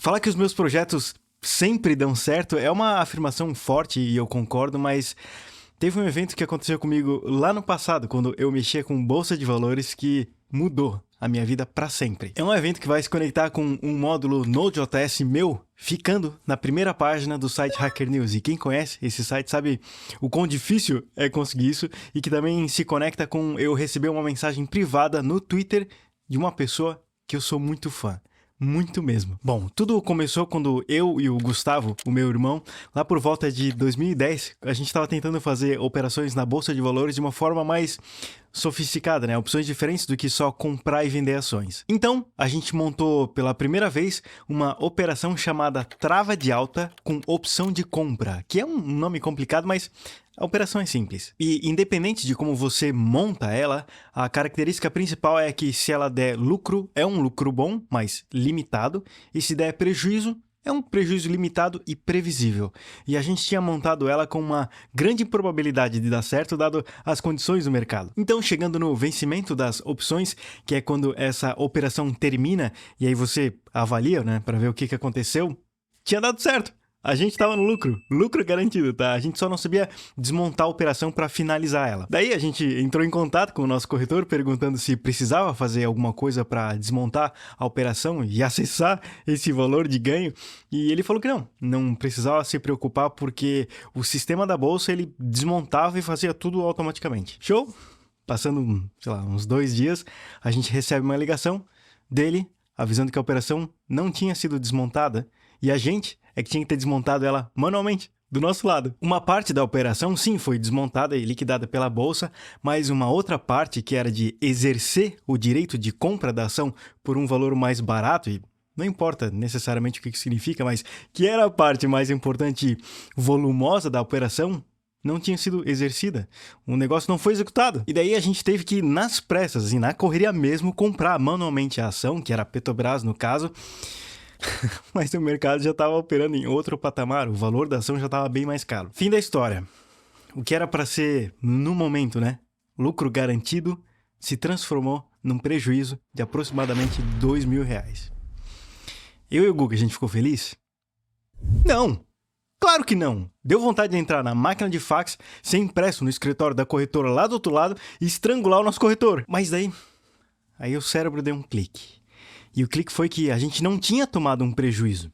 Falar que os meus projetos sempre dão certo é uma afirmação forte e eu concordo, mas teve um evento que aconteceu comigo lá no passado, quando eu mexia com bolsa de valores, que mudou a minha vida para sempre. É um evento que vai se conectar com um módulo Node.js meu, ficando na primeira página do site Hacker News. E quem conhece esse site sabe o quão difícil é conseguir isso, e que também se conecta com eu receber uma mensagem privada no Twitter de uma pessoa que eu sou muito fã. Muito mesmo. Bom, tudo começou quando eu e o Gustavo, o meu irmão, lá por volta de 2010, a gente estava tentando fazer operações na Bolsa de Valores de uma forma mais sofisticada, né? Opções diferentes do que só comprar e vender ações. Então, a gente montou pela primeira vez uma operação chamada Trava de Alta com opção de compra, que é um nome complicado, mas a operação é simples. E independente de como você monta ela, a característica principal é que se ela der lucro, é um lucro bom, mas limitado, e se der prejuízo, é um prejuízo limitado e previsível. E a gente tinha montado ela com uma grande probabilidade de dar certo, dado as condições do mercado. Então, chegando no vencimento das opções, que é quando essa operação termina, e aí você avalia, né, para ver o que aconteceu, tinha dado certo. A gente estava no lucro garantido, tá? A gente só não sabia desmontar a operação para finalizar ela. Daí a gente entrou em contato com o nosso corretor perguntando se precisava fazer alguma coisa para desmontar a operação e acessar esse valor de ganho. E ele falou que não precisava se preocupar porque o sistema da bolsa ele desmontava e fazia tudo automaticamente. Show? Passando, sei lá, uns 2 dias, a gente recebe uma ligação dele avisando que a operação não tinha sido desmontada e a gente é que tinha que ter desmontado ela manualmente, do nosso lado. Uma parte da operação, sim, foi desmontada e liquidada pela bolsa, mas uma outra parte, que era de exercer o direito de compra da ação por um valor mais barato, e não importa necessariamente o que significa, mas que era a parte mais importante e volumosa da operação, não tinha sido exercida. O negócio não foi executado. E daí a gente teve que, nas pressas e na correria mesmo, comprar manualmente a ação, que era a Petrobras no caso, mas o mercado já estava operando em outro patamar, o valor da ação já estava bem mais caro. Fim da história. O que era para ser, no momento, né, lucro garantido, se transformou num prejuízo de aproximadamente R$2.000. Eu e o Guga, a gente ficou feliz? Não! Claro que não! Deu vontade de entrar na máquina de fax, ser impresso no escritório da corretora lá do outro lado e estrangular o nosso corretor. Mas daí o cérebro deu um clique. E o clique foi que a gente não tinha tomado um prejuízo.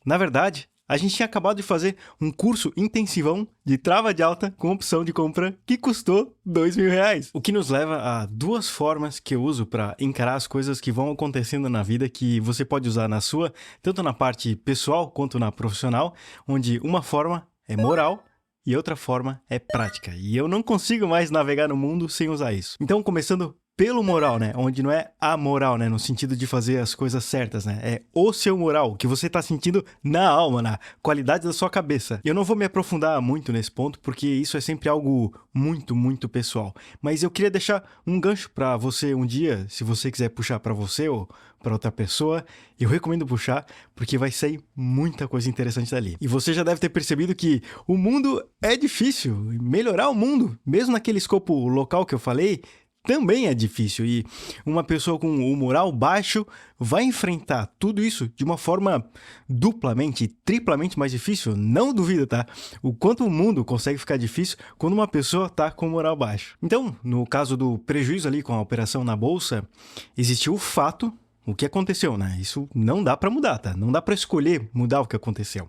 Na verdade, a gente tinha acabado de fazer um curso intensivão de trava de alta com opção de compra que custou R$2.000. O que nos leva a 2 formas que eu uso para encarar as coisas que vão acontecendo na vida, que você pode usar na sua, tanto na parte pessoal quanto na profissional, onde uma forma é moral e outra forma é prática. E eu não consigo mais navegar no mundo sem usar isso. Então, começando pelo moral, né? Onde não é a moral, né? No sentido de fazer as coisas certas, né? É o seu moral, o que você tá sentindo na alma, na qualidade da sua cabeça. Eu não vou me aprofundar muito nesse ponto, porque isso é sempre algo muito, muito pessoal. Mas eu queria deixar um gancho pra você um dia, se você quiser puxar pra você ou pra outra pessoa, eu recomendo puxar, porque vai sair muita coisa interessante dali. E você já deve ter percebido que o mundo é difícil. Melhorar o mundo, mesmo naquele escopo local que eu falei, também é difícil, e uma pessoa com o moral baixo vai enfrentar tudo isso de uma forma duplamente, triplamente mais difícil. Não duvida, tá? O quanto o mundo consegue ficar difícil quando uma pessoa tá com o moral baixo. Então, no caso do prejuízo ali com a operação na bolsa, existiu o fato, o que aconteceu, né? Isso não dá para mudar, tá? Não dá para escolher mudar o que aconteceu.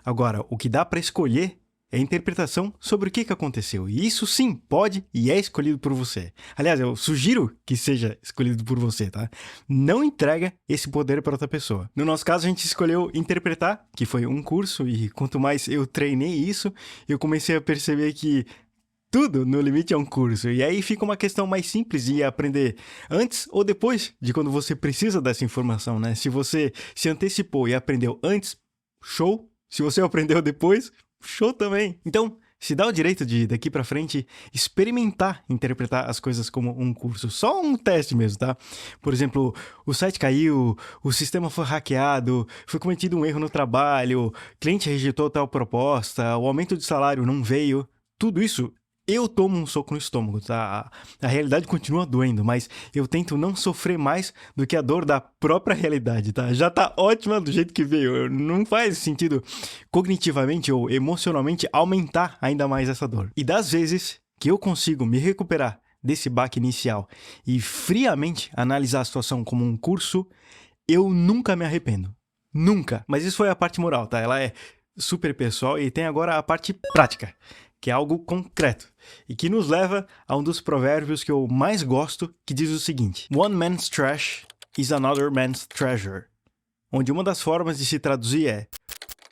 Agora, o que dá para escolher é a interpretação sobre o que aconteceu. E isso sim pode e é escolhido por você. Aliás, eu sugiro que seja escolhido por você, tá? Não entrega esse poder para outra pessoa. No nosso caso, a gente escolheu interpretar, que foi um curso, e quanto mais eu treinei isso, eu comecei a perceber que tudo, no limite, é um curso. E aí fica uma questão mais simples de aprender antes ou depois de quando você precisa dessa informação, né? Se você se antecipou e aprendeu antes, show. Se você aprendeu depois, show também. Então, se dá o direito de, daqui pra frente, experimentar interpretar as coisas como um curso. Só um teste mesmo, tá? Por exemplo, o site caiu, o sistema foi hackeado, foi cometido um erro no trabalho, cliente rejeitou tal proposta, o aumento de salário não veio. Tudo isso eu tomo um soco no estômago, tá? A realidade continua doendo, mas eu tento não sofrer mais do que a dor da própria realidade, tá? Já tá ótima do jeito que veio. Não faz sentido cognitivamente ou emocionalmente aumentar ainda mais essa dor. E das vezes que eu consigo me recuperar desse baque inicial e friamente analisar a situação como um curso, eu nunca me arrependo. Nunca. Mas isso foi a parte moral, tá? Ela é super pessoal e tem agora a parte prática, que é algo concreto e que nos leva a um dos provérbios que eu mais gosto, que diz o seguinte: One man's trash is another man's treasure. Onde uma das formas de se traduzir é: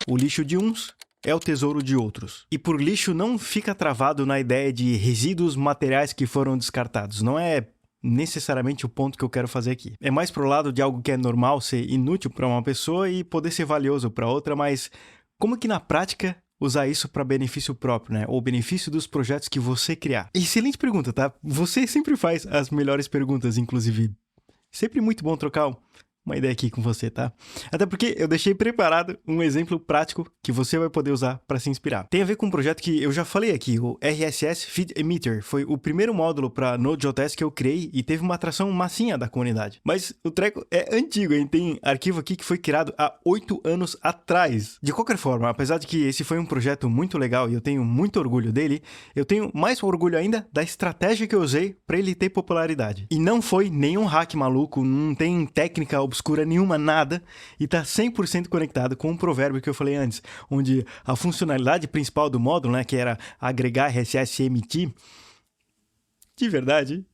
o lixo de uns é o tesouro de outros. E por lixo não fica travado na ideia de resíduos materiais que foram descartados. Não é necessariamente o ponto que eu quero fazer aqui. É mais pro lado de algo que é normal ser inútil para uma pessoa e poder ser valioso para outra, mas como que na prática usar isso para benefício próprio, né? Ou benefício dos projetos que você criar? Excelente pergunta, tá? Você sempre faz as melhores perguntas, inclusive. Sempre muito bom trocar uma ideia aqui com você, tá? Até porque eu deixei preparado um exemplo prático que você vai poder usar para se inspirar. Tem a ver com um projeto que eu já falei aqui, o RSS Feed Emitter. Foi o primeiro módulo para Node.js que eu criei e teve uma atração massinha da comunidade. Mas o treco é antigo, hein? Tem arquivo aqui que foi criado há 8 anos atrás. De qualquer forma, apesar de que esse foi um projeto muito legal e eu tenho muito orgulho dele, eu tenho mais orgulho ainda da estratégia que eu usei para ele ter popularidade. E não foi nenhum hack maluco, não tem técnica obscura nenhuma, nada, e tá 100% conectado com um provérbio que eu falei antes, onde a funcionalidade principal do módulo, né, que era agregar RSS e emitir, de verdade,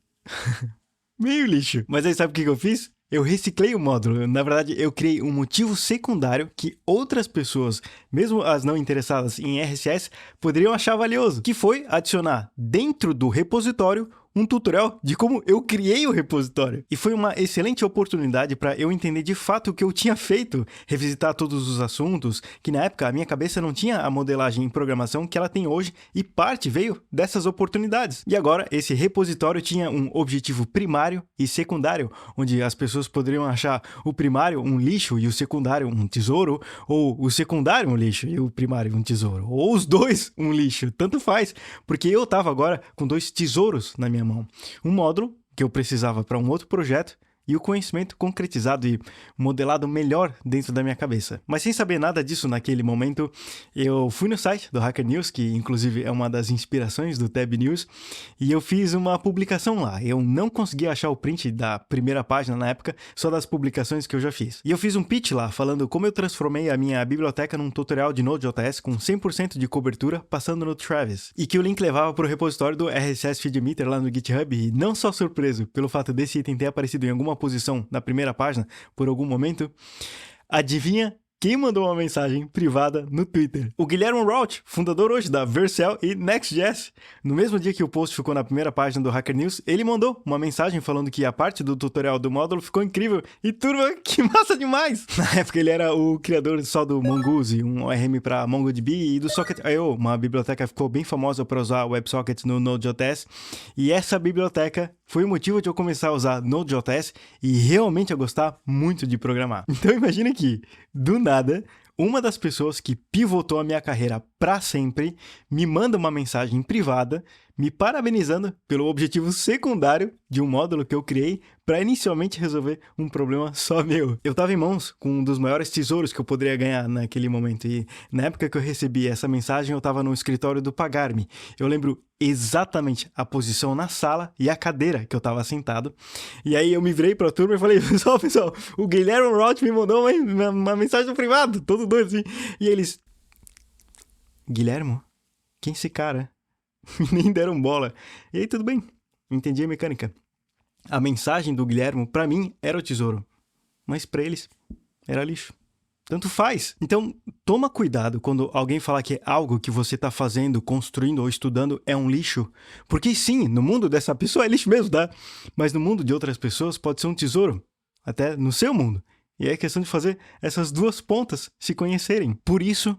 meio lixo. Mas aí sabe o que eu fiz? Eu reciclei o módulo. Na verdade, eu criei um motivo secundário que outras pessoas, mesmo as não interessadas em RSS, poderiam achar valioso, que foi adicionar dentro do repositório um tutorial de como eu criei o repositório. E foi uma excelente oportunidade para eu entender de fato o que eu tinha feito, revisitar todos os assuntos, que na época a minha cabeça não tinha a modelagem em programação que ela tem hoje, e parte veio dessas oportunidades. E agora, esse repositório tinha um objetivo primário e secundário, onde as pessoas poderiam achar o primário um lixo e o secundário um tesouro, ou o secundário um lixo e o primário um tesouro, ou os dois um lixo, tanto faz, porque eu estava agora com 2 tesouros na minha mão. Um módulo que eu precisava para um outro projeto e o conhecimento concretizado e modelado melhor dentro da minha cabeça. Mas sem saber nada disso naquele momento, eu fui no site do Hacker News, que inclusive é uma das inspirações do Tab News, e eu fiz uma publicação lá. Eu não consegui achar o print da primeira página na época, só das publicações que eu já fiz. E eu fiz um pitch lá, falando como eu transformei a minha biblioteca num tutorial de Node.js com 100% de cobertura, passando no Travis. E que o link levava para o repositório do RSS Feed Emitter lá no GitHub, e não só surpreso pelo fato desse item ter aparecido em alguma posição na primeira página por algum momento, adivinha quem mandou uma mensagem privada no Twitter? O Guilherme Roth, fundador hoje da Vercel e Next.js. No mesmo dia que o post ficou na primeira página do Hacker News, ele mandou uma mensagem falando que a parte do tutorial do módulo ficou incrível. E turma, que massa demais! Na época ele era o criador só do Mongoose, um ORM para MongoDB, e do Socket.io, uma biblioteca que ficou bem famosa para usar WebSockets no Node.js. E essa biblioteca foi o motivo de eu começar a usar Node.js e realmente a gostar muito de programar. Então imagina que, do nada, uma das pessoas que pivotou a minha carreira para sempre me manda uma mensagem privada me parabenizando pelo objetivo secundário de um módulo que eu criei para inicialmente resolver um problema só meu. Eu estava em mãos com um dos maiores tesouros que eu poderia ganhar naquele momento, e na época que eu recebi essa mensagem eu estava no escritório do Pagar.me. Eu lembro exatamente a posição na sala e a cadeira que eu estava sentado, e aí eu me virei para a turma e falei: pessoal, o Guilherme Roth me mandou uma mensagem privada, todo doido assim, e eles: Guilherme? Quem é esse cara? Nem deram bola. E aí tudo bem, entendi a mecânica. A mensagem do Guilherme, pra mim, era o tesouro. Mas pra eles, era lixo. Tanto faz. Então, toma cuidado quando alguém falar que algo que você tá fazendo, construindo ou estudando é um lixo. Porque sim, no mundo dessa pessoa é lixo mesmo, tá? Mas no mundo de outras pessoas pode ser um tesouro. Até no seu mundo. E é questão de fazer essas duas pontas se conhecerem. Por isso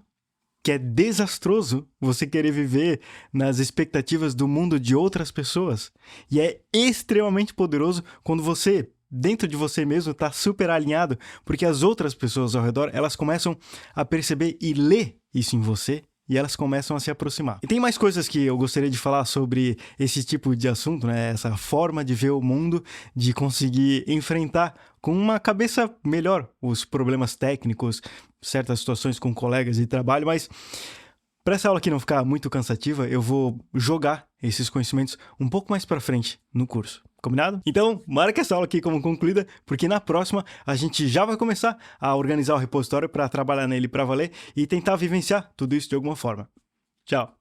que é desastroso você querer viver nas expectativas do mundo de outras pessoas. E é extremamente poderoso quando você, dentro de você mesmo, está super alinhado, porque as outras pessoas ao redor, elas começam a perceber e ler isso em você e elas começam a se aproximar. E tem mais coisas que eu gostaria de falar sobre esse tipo de assunto, né? Essa forma de ver o mundo, de conseguir enfrentar com uma cabeça melhor os problemas técnicos, certas situações com colegas de trabalho, mas para essa aula aqui não ficar muito cansativa, eu vou jogar esses conhecimentos um pouco mais para frente no curso. Combinado? Então, marca essa aula aqui como concluída, porque na próxima a gente já vai começar a organizar o repositório para trabalhar nele para valer e tentar vivenciar tudo isso de alguma forma. Tchau!